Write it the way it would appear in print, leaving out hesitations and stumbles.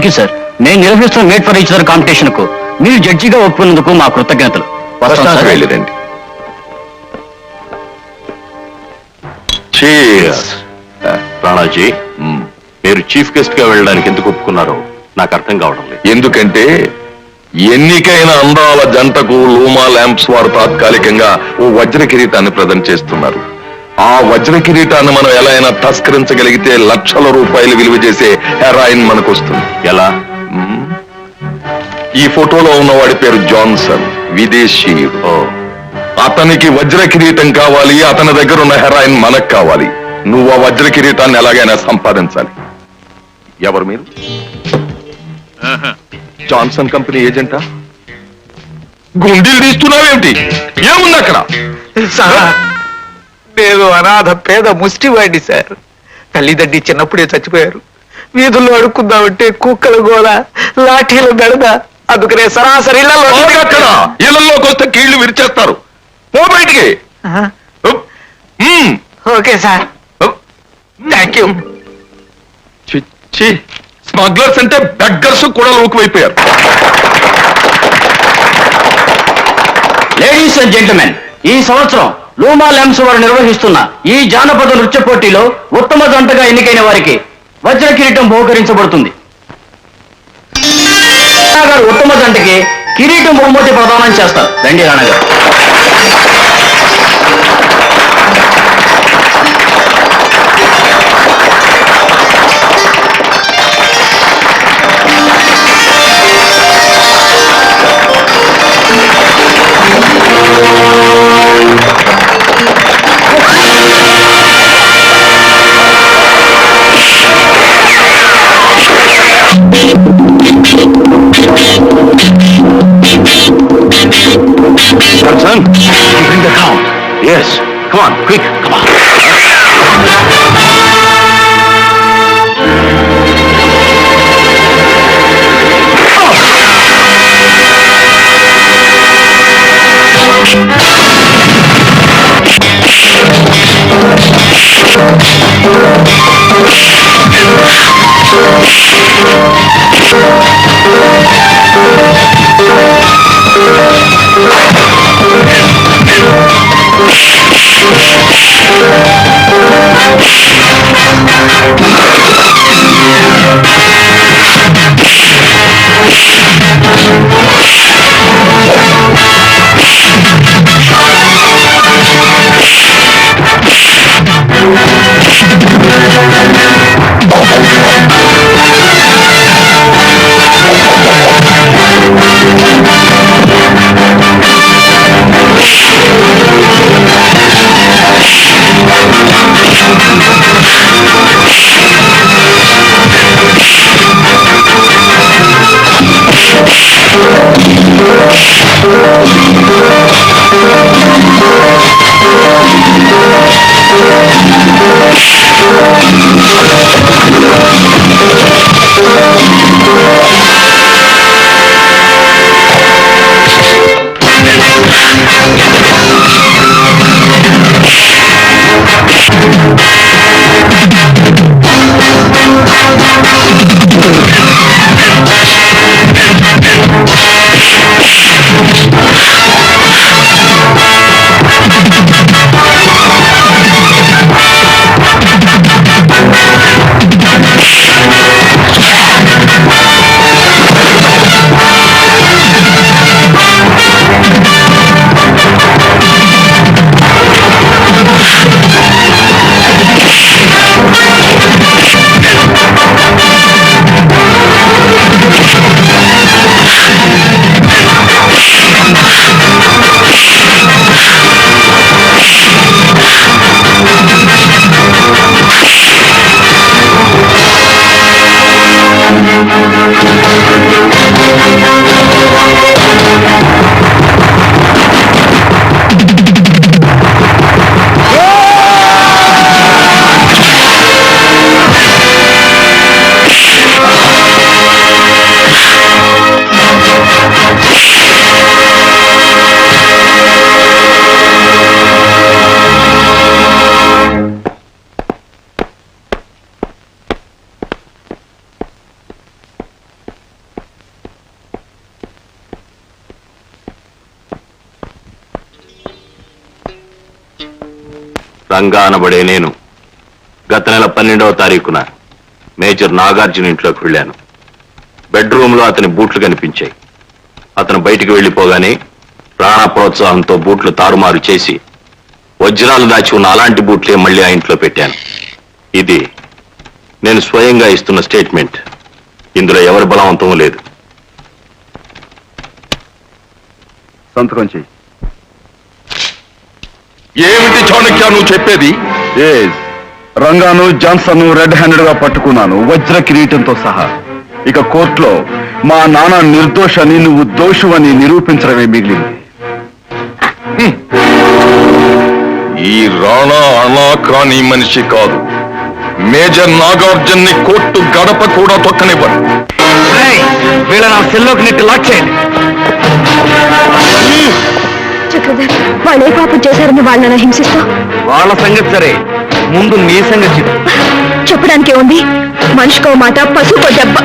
You sir. నేను నిర్వహిస్తున్న made for each other competition కు మీరు జడ్జిగా ఒప్పుకున్నందుకు మా కృతజ్ఞతలు. వెళ్ళదండి. రాణాజీ, మీరు చీఫ్ గెస్ట్ గా వెళ్ళడానికి ఎందుకు ఒప్పుకున్నారో నాకు అర్థం కావడం లేదు. ఎందుకంటే ఎన్నికైన అందాల జంటకు లూమా ల్యాంప్స్ వారు తాత్కాలికంగా ఓ వజ్ర కిరీటాన్ని ప్రజెంట్ చేస్తున్నారు. ఆ వజ్ర కిరీటాన్ని మనం ఎలా అయినా తస్కరించగలిగితే లక్షల రూపాయలు విలువ చేసే హెరాయిన్ మనకు వస్తుంది. ఎలా? ఈ ఫోటోలో ఉన్నవాడి పేరు జాన్సన్, విదేశీయుడు. అతనికి వజ్ర కిరీటం కావాలి, అతని దగ్గర ఉన్న హెరాయిన్ మనకు కావాలి. నువ్వు ఆ వజ్ర కిరీటాన్ని ఎలాగైనా సంపాదించాలి. ఎవరు మీరు? జాన్సన్ కంపెనీ ఏజెంటా? గుండీలు తీస్తున్నావేమిటి? ఏముంది అక్కడ? నేను అనాథ పేద ముష్టివాడిని సార్. తల్లిదండ్రి చిన్నప్పుడే చచ్చిపోయారు. వీధుల్లో అడుక్కుందామంటే కుక్కల గోల, లాఠీల బెడద. అందుకనే సరాసరి ఇళ్లలోకి వస్తే కీళ్లు విరిచేస్తారు. పో బయటికి. Okay sir, thank you. Smugglers అంటే బెగ్గర్స్ కూడా లోకువైపోయారు. లేడీస్ అండ్ జెంటిల్మెన్, ఈ సంవత్సరం లూమా ల్యాంప్స్ వారు నిర్వహిస్తున్న ఈ జానపద నృత్య పోటీలో ఉత్తమ జంటగా ఎన్నికైన వారికి వజ్ర కిరీటం బహుకరించబడుతుంది. ఉత్తమ జంటకి కిరీటం బహుమతి ప్రదానం చేస్తారు. రండి రాణా గారు. Johnson, you bring the count. Yes. Come on, quick. Come on. Ranga అనబడే నేను గత నెల 12వ తారీఖున మేజర్ నాగార్జున ఇంట్లోకి వెళ్ళాను. బెడ్రూమ్లో అతని బూట్లు కనిపించాయి. అతను బయటికి వెళ్ళిపోగానే ప్రాణ ప్రోత్సాహంతో బూట్లు తారుమారు చేసి వజ్రాలు దాచి ఉన్న అలాంటి బూట్లే మళ్ళీ ఆ ఇంట్లో పెట్టాను. ఇది నేను స్వయంగా ఇస్తున్న స్టేట్మెంట్. ఇందులో ఎవరి బలవంతం లేదు. సంతకం చెయ్యి. ఏమిటి చాణక్య నువ్వు చెప్పేది? రంగాను జాన్సన్ రెడ్ హ్యాండెడ్ గా పట్టుకున్నాను, వజ్ర కిరీటంతో సహా. ఇక కోర్టులో మా నాన్న నిర్దోషని, నువ్వు దోషువని నిరూపించడమే మిగిలింది. ఈ రాణా అనాకాని మనిషి కాదు. మేజర్ నాగార్జున్ని కోర్టు గడప కూడా తొక్కనివ్వను. వీళ్ళ నా సెల్లోకి నెట్టి లాక్ చేయండి. చక్రధర్, వాళ్ళు ఏ పాపం చేశారని వాళ్ళని హింసిస్తా? వాళ్ళ సంగతి సరే, ముందు నీ సంగతి చెప్పు. చెప్పడానికి ఉంది. మనిషికో మాట, పశువుకో దెబ్బ.